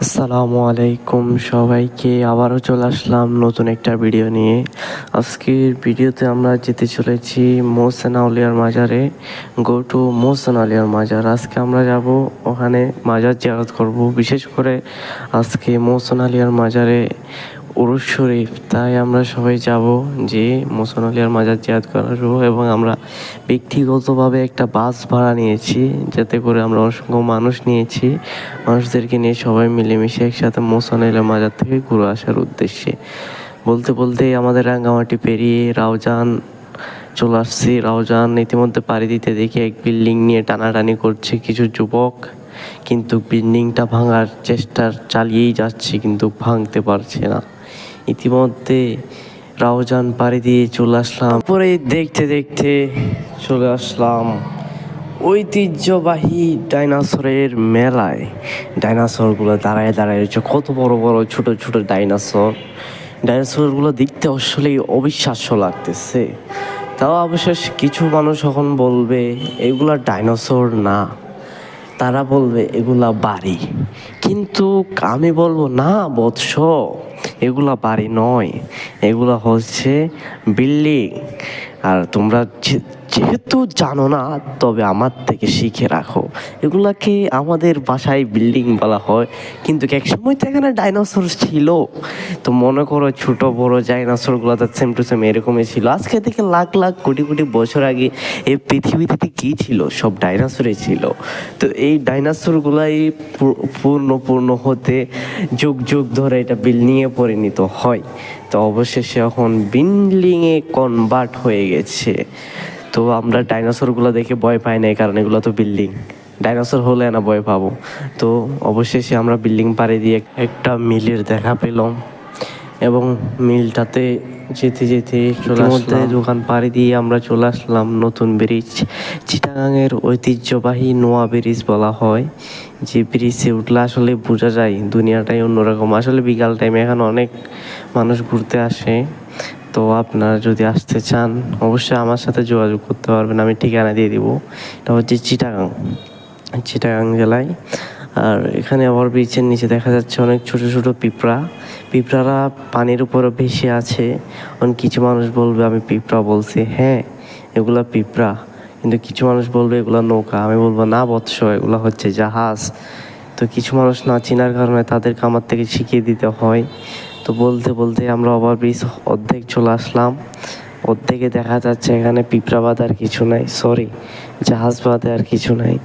আসসালামু আলাইকুম সবাইকে, আবারও চলে আসলাম নতুন একটা ভিডিও নিয়ে। আজকের ভিডিওতে আমরা যেতে চলেছি মোহসেন আউলিয়ার মাজারে। গো টু মোহসেন আউলিয়ার মাজার। আজকে আমরা যাব ওখানে মাজার জিয়ারত করব। বিশেষ করে আজকে মোহসেন আউলিয়ার মাজারে উরুস শরীফ, তাই আমরা সবাই যাব যে মোহসেন আউলিয়ার মাজার জিয়ারত করব। এবং আমরা ব্যক্তিগতভাবে একটা বাস ভাড়া নিয়েছি, যাতে করে আমরা অসংখ্য মানুষ নিয়েছি। মানুষদেরকে নিয়ে সবাই মিলেমিশে একসাথে মোহসেন আউলিয়ার মাজার থেকে ঘুরে আসার উদ্দেশ্যে। বলতে বলতেই আমাদের রাঙ্গামাটি পেরিয়ে রাউজান চলে আসছি। রাউজান ইতিমধ্যে পাড়ি দিতে দেখি এক বিল্ডিং নিয়ে টানাটানি করছে কিছু যুবক, কিন্তু বিল্ডিংটা ভাঙার চেষ্টা চালিয়েই যাচ্ছে, কিন্তু ভাঙতে পারছে না। ইতিমধ্যে রাউজান পাড়ি দিয়ে চলে আসলাম। পরে দেখতে দেখতে চলে আসলাম ঐতিহ্যবাহী ডাইনোসরের মেলায়। ডাইনোসরগুলো দাঁড়ায় দাঁড়ায় রয়েছে, কত বড় বড় ছোট ছোট ডাইনোসরগুলো দেখতে আসলেই অবিশ্বাস্য লাগতেছে। তাও অবশেষ কিছু মানুষ এখন বলবে এগুলা ডাইনোসর না, তারা বলবে এগুলা বাড়ি। কিন্তু আমি বলবো না বৎস, এগুলা বাড়ি নয়, এগুলা হচ্ছে বিল্ডিং। আর তোমরা যেহেতু জানো না, তবে আমার থেকে শিখে রাখো, এগুলাকে আমাদের ভাষায় বিল্ডিং বলা হয়, কিন্তু এক সময় তো এখানে ডাইনোসর ছিল। তো মনে করো ছোট বড় ডাইনোসরগুলো তো সেম টু সেম এরকমই ছিল। আজকে থেকে লাখ লাখ কোটি কোটি বছর আগে এই পৃথিবীতে কী ছিল, সব ডাইনোসরই ছিল। তো এই ডাইনোসরগুলাই পূর্ণ হতে যুগ যুগ ধরে এটা বিল্ডিংয়ে পরিণত হয়। তো অবশেষে এখন বিল্ডিংয়ে কনভার্ট হয়ে গেছে। তো আমরা ডাইনোসরগুলো দেখে ভয় পাই না, কারণ এগুলো তো বিল্ডিং। ডাইনোসর হলে না ভয় পাবো। তো অবশেষে আমরা বিল্ডিং পাড়ি দিয়ে একটা মিলের দেখা পেলাম, এবং মিলটাতে যেতে যেতে মধ্যে দোকান পাড়ি দিয়ে আমরা চলে আসলাম নতুন ব্রিজ। চিটাগাংয়ের ঐতিহ্যবাহী নোয়া ব্রিজ বলা হয়। যে ব্রিজে উঠলে আসলে বোঝা যায় দুনিয়াটাই অন্যরকম। আসলে বিকাল টাইমে এখানে অনেক মানুষ ঘুরতে আসে। তো আপনারা যদি আসতে চান অবশ্যই আমার সাথে যোগাযোগ করতে পারবেন, আমি ঠিকানা দিয়ে দিব। এটা হচ্ছে চিটাগাং জেলায়। আর এখানে আবার ব্রিজের নিচে দেখা যাচ্ছে অনেক ছোট ছোট পিঁপড়ারা পানির উপরে ভেসে আছে। কিছু মানুষ বলবে আমি পিঁপড়া বলছি, হ্যাঁ এগুলা পিঁপড়া, কিন্তু কিছু মানুষ বলবে এগুলা নৌকা। আমি বলবো না বৎস, এগুলা হচ্ছে জাহাজ। তো কিছু মানুষ না চেনার কারণে তাদেরকে আমার থেকে শিখিয়ে দিতে হয়। তো বলতে বলতে আমরা ওভারব্রিজ অর্ধেক চলে আসলাম। অর্ধেকে দেখা যাচ্ছে এখানে পিঁপড়া বাঁধ আর কিছু নাই, সরি জাহাজ বাঁধে আর কিছু নাই।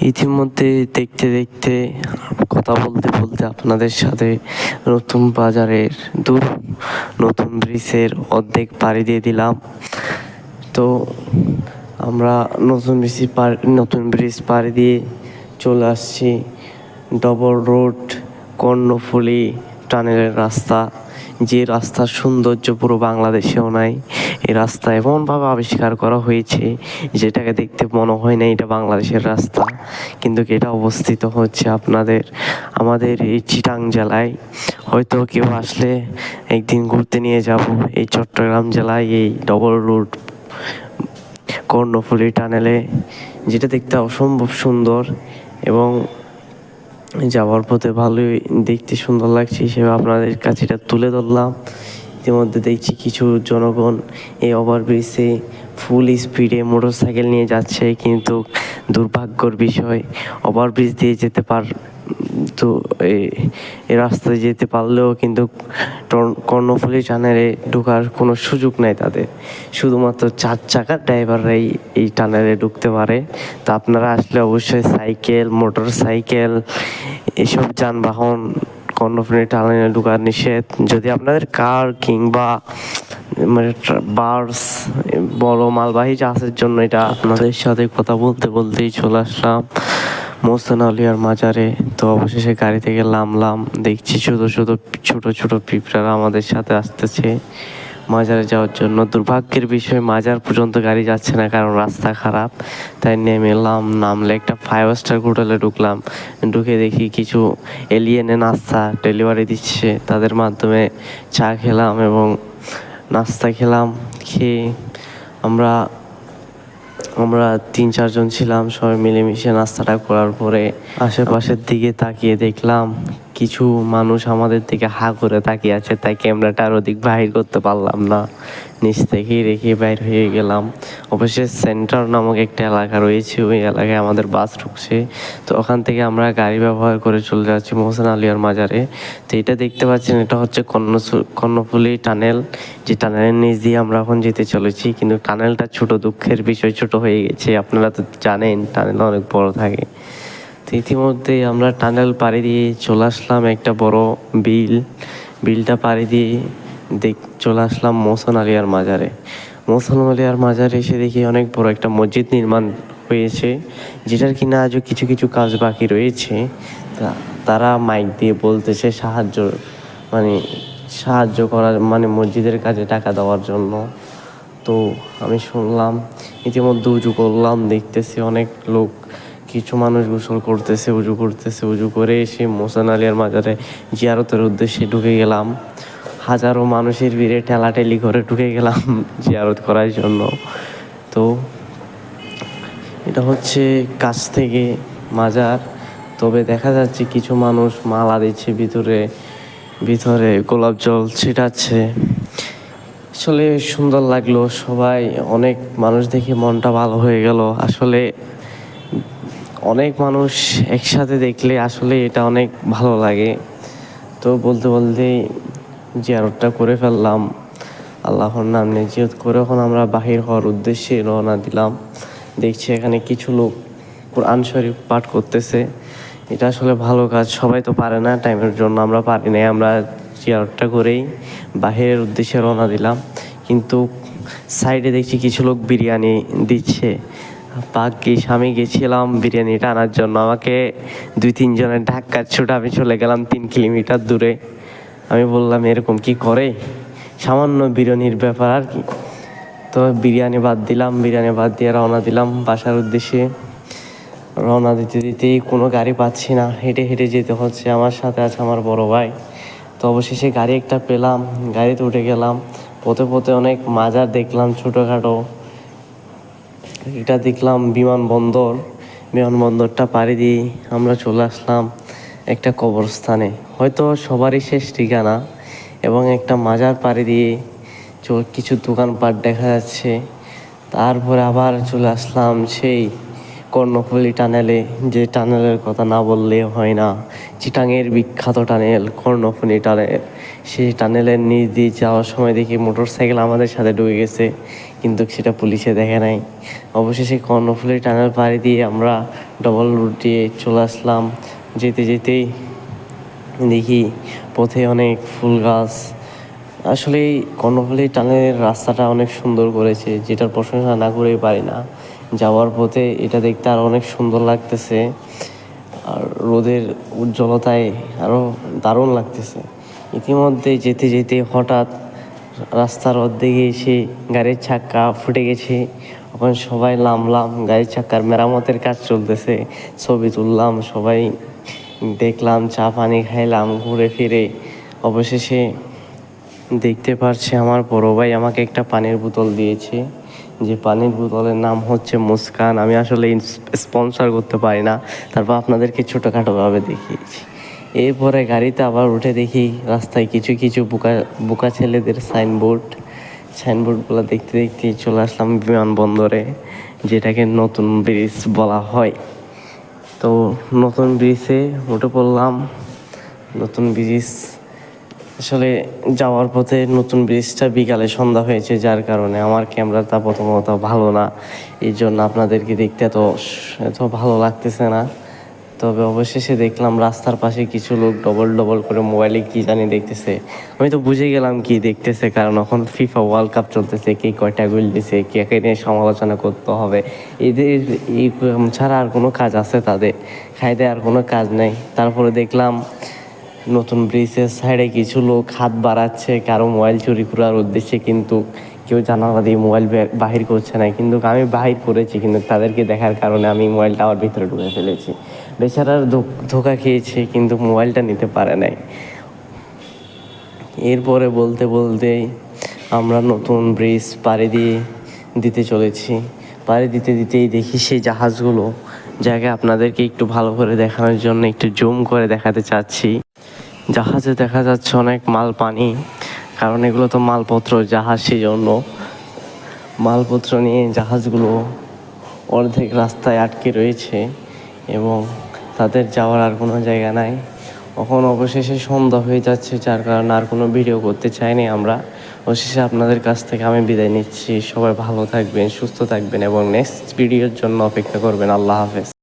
ইতিমধ্যে দেখতে দেখতে কথা বলতে বলতে আপনাদের সাথে নতুন বাজারের নতুন ব্রিজের অর্ধেক পাড়ি দিয়ে দিলাম। তো আমরা নতুন ব্রিজ পাড়ি দিয়ে চলে আসছি ডবল রোড কর্ণফুলী টানেলের রাস্তা। যে রাস্তার সৌন্দর্য পুরো বাংলাদেশেও নাই। এই রাস্তা এমনভাবে আবিষ্কার করা হয়েছে যেটাকে দেখতে মনে হয় না এটা বাংলাদেশের রাস্তা, কিন্তু এটা অবস্থিত হচ্ছে আমাদের এই চিটাং জেলায়। হয়তো কেউ আসলে একদিন ঘুরতে নিয়ে যাব এই চট্টগ্রাম জেলায় এই ডবল রোড কর্ণফুলী টানেলে, যেটা দেখতে অসম্ভব সুন্দর এবং যাওয়ার পথে ভালোই দেখতে সুন্দর লাগছে হিসেবে আপনাদের কাছে এটা তুলে ধরলাম। ইতিমধ্যে দেখছি কিছু জনগণ এই ওভারব্রিজে ফুল স্পিডে মোটরসাইকেল নিয়ে যাচ্ছে, কিন্তু দুর্ভাগ্যর বিষয় ওভারব্রিজ দিয়ে তো এই রাস্তায় যেতে পারলেও কিন্তু কর্ণফুলী টানেলে ঢোকার কোনো সুযোগ নেই তাদের। শুধুমাত্র 4 চাকার ড্রাইভাররাই এই টানেলে ঢুকতে পারে। তো আপনারা আসলে অবশ্যই সাইকেল, মোটরসাইকেল এসব যানবাহন কর্ণফুলী টানেলে ঢোকার নিষেধ। যদি আপনাদের কার কিংবা বাস, বড় মালবাহী জাহাজের জন্য এটা। আপনাদের সাথে কথা বলতে বলতেই চলে আসলাম মোহসেন আউলিয়ার মাজারে। তো অবশেষে গাড়ি থেকে নামলাম, দেখছি ছোট ছোট পিঁপড়ারা আমাদের সাথে আসতেছে মাজারে যাওয়ার জন্য। দুর্ভাগ্যের বিষয় মাজার পর্যন্ত গাড়ি যাচ্ছে না, কারণ রাস্তা খারাপ। তাই নামলে একটা 5 স্টার হোটেলে ঢুকলাম। ঢুকে দেখি কিছু এলিয়েনে নাস্তা ডেলিভারি দিচ্ছে, তাদের মাধ্যমে চা খেলাম এবং নাস্তা খেলাম। খেয়ে আমরা আমরা 3-4 জন ছিলাম, সবাই মিলেমিশে নাস্তাটা করার পরে আশেপাশের দিকে তাকিয়ে দেখলাম কিছু মানুষ আমাদের দিকে হা করে তাকিয়ে আছে, তাই ক্যামেরাটা আর ওদিক বাহির করতে পারলাম না, নিচ থেকেই রেখে বাইর হয়ে গেলাম। অবশ্যই সেন্টার নামক একটা এলাকা রয়েছে, ওই এলাকায় আমাদের বাস ঢুকছে। তো ওখান থেকে আমরা গাড়ি ব্যবহার করে চলে যাচ্ছি মোহসেন আলিয়ার মাজারে। তো এটা দেখতে পাচ্ছেন, এটা হচ্ছে কর্ণফুলী টানেল, যে টানেলের নিচ দিয়ে আমরা এখন যেতে চলেছি। কিন্তু টানেলটা ছোট, দুঃখের বিষয় ছোট হয়ে গেছে। আপনারা তো জানেন টানেল অনেক বড় থাকে। তো ইতিমধ্যে আমরা টানেল পাড়ি দিয়ে চলে আসলাম একটা বড় বিলটা পাড়ি দিয়ে চলে আসলাম মোহসেন আলিয়ার মাজারে। মোহসেন আলিয়ার মাজারে এসে দেখি অনেক বড় একটা মসজিদ নির্মাণ হয়েছে, যেটার কিনা আজও কিছু কিছু কাজ বাকি রয়েছে। তারা মাইক দিয়ে বলতেছে সাহায্য করার, মানে মসজিদের কাজে টাকা দেওয়ার জন্য। তো আমি শুনলাম, ইতিমধ্যে উজু করলাম, দেখতেছি অনেক লোক, কিছু মানুষ গোসল করতেছে, উজু করে এসে মোহসেন আলিয়ার মাজারে জিয়ারতের উদ্দেশ্যে ঢুকে গেলাম। হাজারো মানুষের ভিড়ে ঠেলাঠেলি করে ঢুকে গেলাম জিয়ারত করার জন্য। তো এটা হচ্ছে কাছ থেকে মাজার, তবে দেখা যাচ্ছে কিছু মানুষ মালা দিচ্ছে, ভিতরে গোলাপ জল ছিটাচ্ছে। আসলে সুন্দর লাগলো, সবাই অনেক মানুষ দেখে মনটা ভালো হয়ে গেল। আসলে অনেক মানুষ একসাথে দেখলে আসলে এটা অনেক ভালো লাগে। তো বলতে বলতেই জিয়ারতটা করে ফেললাম, আল্লাহর নাম নিয়ে জিয়ারত করে এখন আমরা বাহির হওয়ার উদ্দেশ্যে রওনা দিলাম। দেখছি এখানে কিছু লোক কোরআন শরীফ পাঠ করতেছে। এটা আসলে ভালো কাজ, সবাই তো পারে না, টাইমের জন্য আমরা পারি না। আমরা জিয়ারতটা করেই বাহিরের উদ্দেশ্যে রওনা দিলাম। কিন্তু সাইডে দেখছি কিছু লোক বিরিয়ানি দিচ্ছে। আমি গেছিলাম বিরিয়ানিটা আনার জন্য, আমাকে 2-3 জনের ধাক্কার ছুটে আমি চলে গেলাম 3 কিলোমিটার দূরে। আমি বললাম এরকম কি করে, সামান্য বিরিয়ানির ব্যাপার আর কি। তো বিরিয়ানি বাদ দিয়ে রওনা দিলাম বাসার উদ্দেশ্যে। রওনা দিতেই কোনো গাড়ি পাচ্ছি না, হেঁটে হেঁটে যেতে হচ্ছে। আমার সাথে আছে আমার বড় ভাই। তো অবশেষে গাড়ি একটা পেলাম, গাড়িতে উঠে গেলাম। পথে অনেক মাজার দেখলাম ছোটোখাটো। এটা দেখলাম বিমানবন্দরটা পাড়ি দিয়ে আমরা চলে আসলাম একটা কবরস্থানে, হয়তো সবারই শেষ ঠিকানা। এবং একটা মাজার পাড়ি দিয়ে কিছু দোকানপাট দেখা যাচ্ছে। তারপরে আবার চলে আসলাম সেই কর্ণফুলী টানেলে, যে টানেলের কথা না বললে হয় না। চিটাঙের বিখ্যাত টানেল কর্ণফুলী টানেল। সেই টানেলের নিচ দিয়ে যাওয়ার সময় দেখি মোটরসাইকেল আমাদের সাথে ঢুকে গেছে, কিন্তু সেটা পুলিশে দেখে নাই। অবশেষে কর্ণফুলী টানেল পাড়ি দিয়ে আমরা ডবল রুট দিয়ে চলে আসলাম। যেতেই দেখি পথে অনেক ফুল গাছ। আসলে এই কর্ণফুলী টানেলের রাস্তাটা অনেক সুন্দর করেছে, যেটার প্রশংসা না করেই পারি না। যাওয়ার পথে এটা দেখতে আরও অনেক সুন্দর লাগতেছে, আর রোদের উজ্জ্বলতায় আরও দারুণ লাগতেছে। ইতিমধ্যে যেতে হঠাৎ রাস্তার অর্ধেকে এসে গাড়ির চাক্কা ফুটে গেছে। ওখানে সবাই নামলাম, গাড়ির চাক্কার মেরামতের কাজ চলতেছে। ছবি তুললাম, সবাই দেখলাম, চা পানি খাইলাম, ঘুরে ফিরে অবশেষে দেখতে পারছি আমার বড় ভাই আমাকে একটা পানির বোতল দিয়েছে, যে পানির বোতলের নাম হচ্ছে মুস্কান। আমি আসলে স্পন্সর করতে পারি না, তারপর আপনাদেরকে ছোটোখাটোভাবে দেখিয়েছি। এরপরে গাড়িতে আবার উঠে দেখি রাস্তায় কিছু কিছু বোকা ছেলেদের সাইনবোর্ডগুলো দেখতে দেখতে চলে আসলাম বিমানবন্দরে, যেটাকে নতুন ব্রিজ বলা হয়। তো নতুন ব্রিজে উঠে পড়লাম। নতুন ব্রিজ আসলে যাওয়ার পথে নতুন ব্রিজটা বিকালে সন্ধ্যা হয়েছে, যার কারণে আমার ক্যামেরাটা প্রথমত ভালো না, এই জন্য আপনাদেরকে দেখতে এত ভালো লাগতেছে না। তবে অবশেষে দেখলাম রাস্তার পাশে কিছু লোক ডবল করে মোবাইলে কী জানি দেখতেছে। আমি তো বুঝে গেলাম কি দেখতেছে, কারণ এখন ফিফা ওয়ার্ল্ড কাপ চলতেছে, কে কয়টা গোল দিছে, কে নিয়ে সমালোচনা করতে হবে। এদের এই ছাড়া আর কোনো কাজ আছে তাদের? খাইতে আর কোনো কাজ নেই। তারপরে দেখলাম নতুন ব্রিজের সাইডে কিছু লোক হাত বাড়াচ্ছে কারো মোবাইল চুরি করার উদ্দেশ্যে, কিন্তু কেউ জানালা দিয়ে মোবাইল বাহির করছে না। কিন্তু আমি বাহির করেছি, কিন্তু তাদেরকে দেখার কারণে আমি মোবাইলটা আমার ভিতরে ঢুকে ফেলেছি। বেচারার ধোকা খেয়েছে, কিন্তু মোবাইলটা নিতে পারে নাই। এরপরে বলতেই আমরা নতুন ব্রিজ পাড়ি দিতে চলেছি। পাড়ি দিতে দিতেই দেখি সেই জাহাজগুলো জায়গায় আপনাদেরকে একটু ভালো করে দেখানোর জন্য একটু জুম করে দেখাতে চাচ্ছি। জাহাজে দেখা যাচ্ছে অনেক মাল পানি, কারণ এগুলো তো মালপত্র জাহাজ, সেই জন্য মালপত্র নিয়ে জাহাজগুলো অর্ধেক রাস্তায় আটকে রয়েছে এবং তাদের যাওয়ার আর কোনো জায়গা নাই। এখন অবশেষে সন্ধ্যা হয়ে যাচ্ছে, যার কারণে আর কোনো ভিডিও করতে চাইনি আমরা। অবশেষে আপনাদের কাছ থেকে আমি বিদায় নিচ্ছি। সবাই ভালো থাকবেন, সুস্থ থাকবেন এবং নেক্সট ভিডিওর জন্য অপেক্ষা করবেন। আল্লাহ হাফেজ।